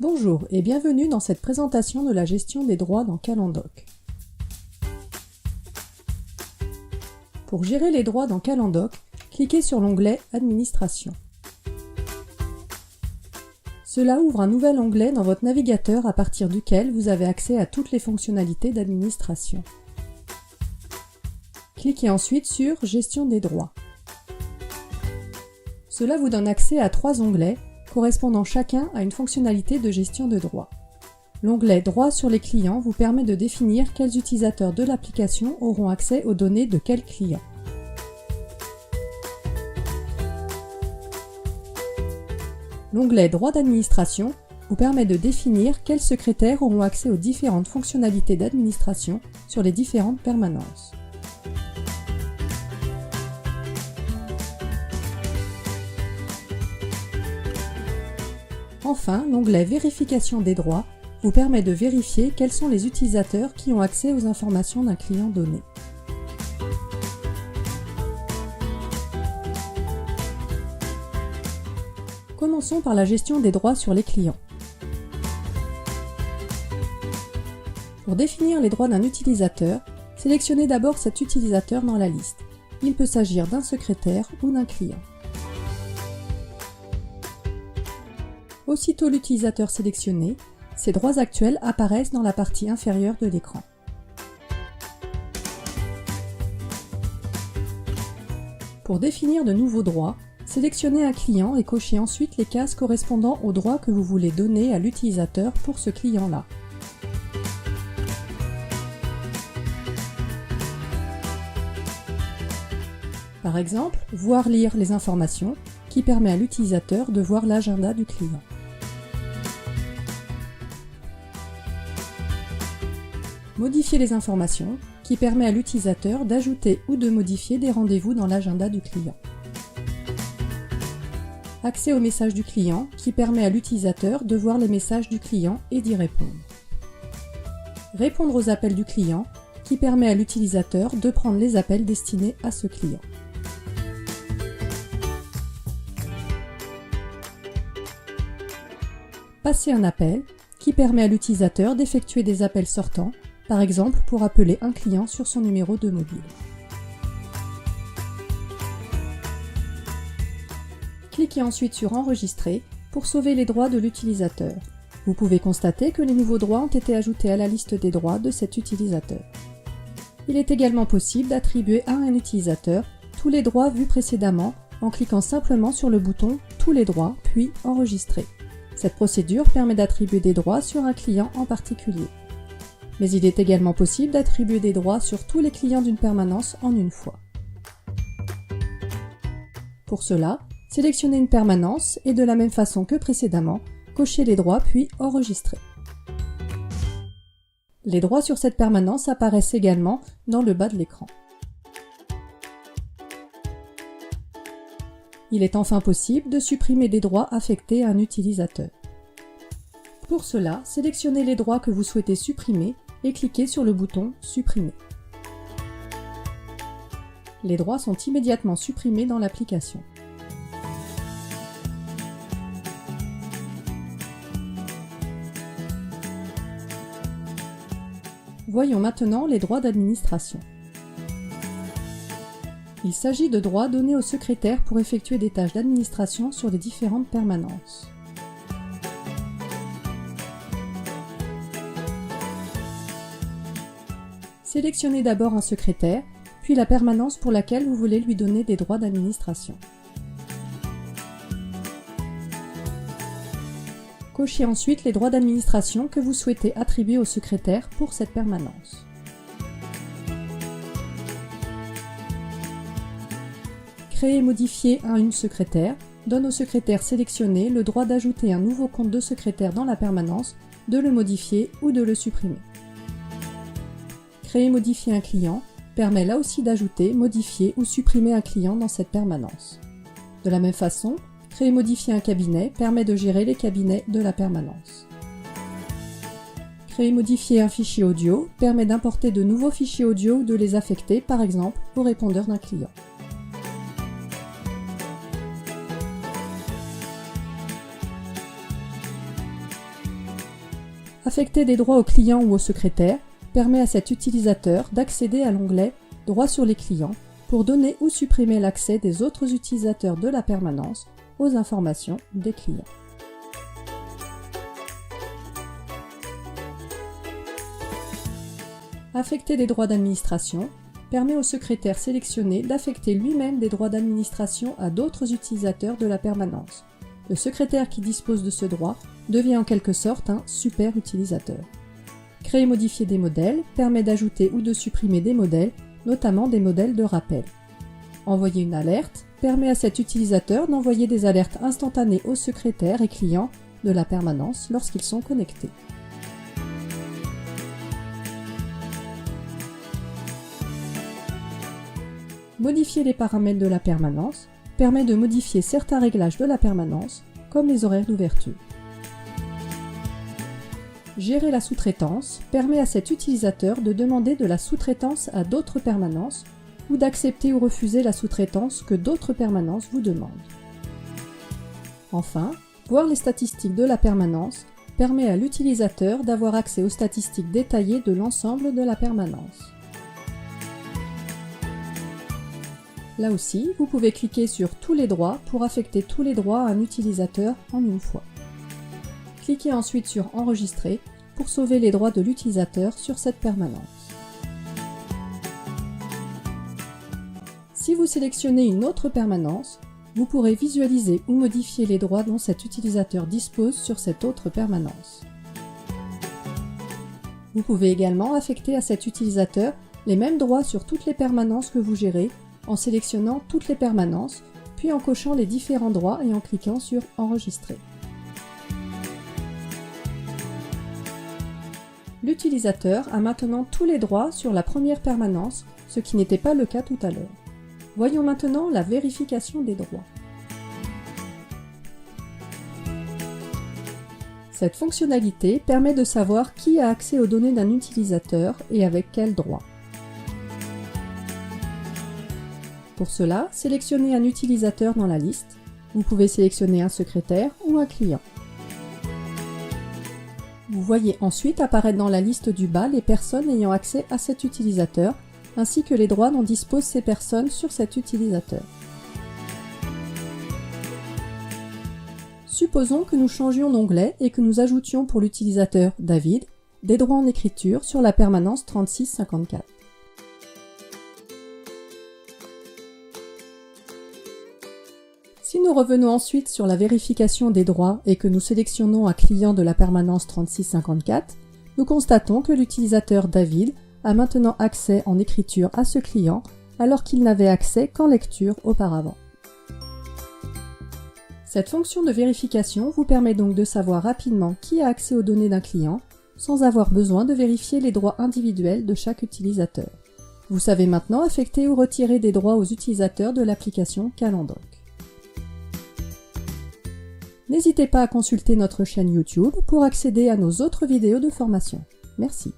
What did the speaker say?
Bonjour et bienvenue dans cette présentation de la gestion des droits dans Calendoc. Pour gérer les droits dans Calendoc, cliquez sur l'onglet « Administration ». Cela ouvre un nouvel onglet dans votre navigateur à partir duquel vous avez accès à toutes les fonctionnalités d'administration. Cliquez ensuite sur « Gestion des droits ». Cela vous donne accès à 3 onglets, correspondant chacun à une fonctionnalité de gestion de droits. L'onglet « Droits sur les clients » vous permet de définir quels utilisateurs de l'application auront accès aux données de quel client. L'onglet « Droits d'administration » vous permet de définir quels secrétaires auront accès aux différentes fonctionnalités d'administration sur les différentes permanences. Enfin, l'onglet « Vérification des droits » vous permet de vérifier quels sont les utilisateurs qui ont accès aux informations d'un client donné. Commençons par la gestion des droits sur les clients. Pour définir les droits d'un utilisateur, sélectionnez d'abord cet utilisateur dans la liste. Il peut s'agir d'un secrétaire ou d'un client. Aussitôt l'utilisateur sélectionné, ses droits actuels apparaissent dans la partie inférieure de l'écran. Pour définir de nouveaux droits, sélectionnez un client et cochez ensuite les cases correspondant aux droits que vous voulez donner à l'utilisateur pour ce client-là. Par exemple, voir/lire les informations, qui permet à l'utilisateur de voir l'agenda du client. Modifier les informations, qui permet à l'utilisateur d'ajouter ou de modifier des rendez-vous dans l'agenda du client. Accès aux messages du client, qui permet à l'utilisateur de voir les messages du client et d'y répondre. Répondre aux appels du client, qui permet à l'utilisateur de prendre les appels destinés à ce client. Passer un appel, qui permet à l'utilisateur d'effectuer des appels sortants, par exemple pour appeler un client sur son numéro de mobile. Cliquez ensuite sur « Enregistrer » pour sauver les droits de l'utilisateur. Vous pouvez constater que les nouveaux droits ont été ajoutés à la liste des droits de cet utilisateur. Il est également possible d'attribuer à un utilisateur tous les droits vus précédemment en cliquant simplement sur le bouton « Tous les droits » puis « Enregistrer ». Cette procédure permet d'attribuer des droits sur un client en particulier. Mais il est également possible d'attribuer des droits sur tous les clients d'une permanence en une fois. Pour cela, sélectionnez une permanence et de la même façon que précédemment, cochez les droits puis enregistrez. Les droits sur cette permanence apparaissent également dans le bas de l'écran. Il est enfin possible de supprimer des droits affectés à un utilisateur. Pour cela, sélectionnez les droits que vous souhaitez supprimer et cliquez sur le bouton « Supprimer ». Les droits sont immédiatement supprimés dans l'application. Voyons maintenant les droits d'administration. Il s'agit de droits donnés au secrétaire pour effectuer des tâches d'administration sur les différentes permanences. Sélectionnez d'abord un secrétaire, puis la permanence pour laquelle vous voulez lui donner des droits d'administration. Cochez ensuite les droits d'administration que vous souhaitez attribuer au secrétaire pour cette permanence. Créer et modifier un une secrétaire donne au secrétaire sélectionné le droit d'ajouter un nouveau compte de secrétaire dans la permanence, de le modifier ou de le supprimer. Créer et modifier un client permet là aussi d'ajouter, modifier ou supprimer un client dans cette permanence. De la même façon, créer et modifier un cabinet permet de gérer les cabinets de la permanence. Créer et modifier un fichier audio permet d'importer de nouveaux fichiers audio ou de les affecter, par exemple, au répondeur d'un client. Affecter des droits au client ou au secrétaire permet à cet utilisateur d'accéder à l'onglet « Droits sur les clients » pour donner ou supprimer l'accès des autres utilisateurs de la permanence aux informations des clients. Affecter des droits d'administration permet au secrétaire sélectionné d'affecter lui-même des droits d'administration à d'autres utilisateurs de la permanence. Le secrétaire qui dispose de ce droit devient en quelque sorte un super utilisateur. Créer et modifier des modèles permet d'ajouter ou de supprimer des modèles, notamment des modèles de rappel. Envoyer une alerte permet à cet utilisateur d'envoyer des alertes instantanées aux secrétaires et clients de la permanence lorsqu'ils sont connectés. Modifier les paramètres de la permanence permet de modifier certains réglages de la permanence, comme les horaires d'ouverture. Gérer la sous-traitance permet à cet utilisateur de demander de la sous-traitance à d'autres permanences ou d'accepter ou refuser la sous-traitance que d'autres permanences vous demandent. Enfin, voir les statistiques de la permanence permet à l'utilisateur d'avoir accès aux statistiques détaillées de l'ensemble de la permanence. Là aussi, vous pouvez cliquer sur « Tous les droits » pour affecter tous les droits à un utilisateur en une fois. Cliquez ensuite sur « Enregistrer » pour sauver les droits de l'utilisateur sur cette permanence. Si vous sélectionnez une autre permanence, vous pourrez visualiser ou modifier les droits dont cet utilisateur dispose sur cette autre permanence. Vous pouvez également affecter à cet utilisateur les mêmes droits sur toutes les permanences que vous gérez en sélectionnant toutes les permanences, puis en cochant les différents droits et en cliquant sur « Enregistrer ». L'utilisateur a maintenant tous les droits sur la première permanence, ce qui n'était pas le cas tout à l'heure. Voyons maintenant la vérification des droits. Cette fonctionnalité permet de savoir qui a accès aux données d'un utilisateur et avec quels droits. Pour cela, sélectionnez un utilisateur dans la liste. Vous pouvez sélectionner un secrétaire ou un client. Vous voyez ensuite apparaître dans la liste du bas les personnes ayant accès à cet utilisateur, ainsi que les droits dont disposent ces personnes sur cet utilisateur. Supposons que nous changions d'onglet et que nous ajoutions pour l'utilisateur David des droits en écriture sur la permanence 3654. Si nous revenons ensuite sur la vérification des droits et que nous sélectionnons un client de la permanence 3654, nous constatons que l'utilisateur David a maintenant accès en écriture à ce client alors qu'il n'avait accès qu'en lecture auparavant. Cette fonction de vérification vous permet donc de savoir rapidement qui a accès aux données d'un client sans avoir besoin de vérifier les droits individuels de chaque utilisateur. Vous savez maintenant affecter ou retirer des droits aux utilisateurs de l'application Calendoc. N'hésitez pas à consulter notre chaîne YouTube pour accéder à nos autres vidéos de formation. Merci.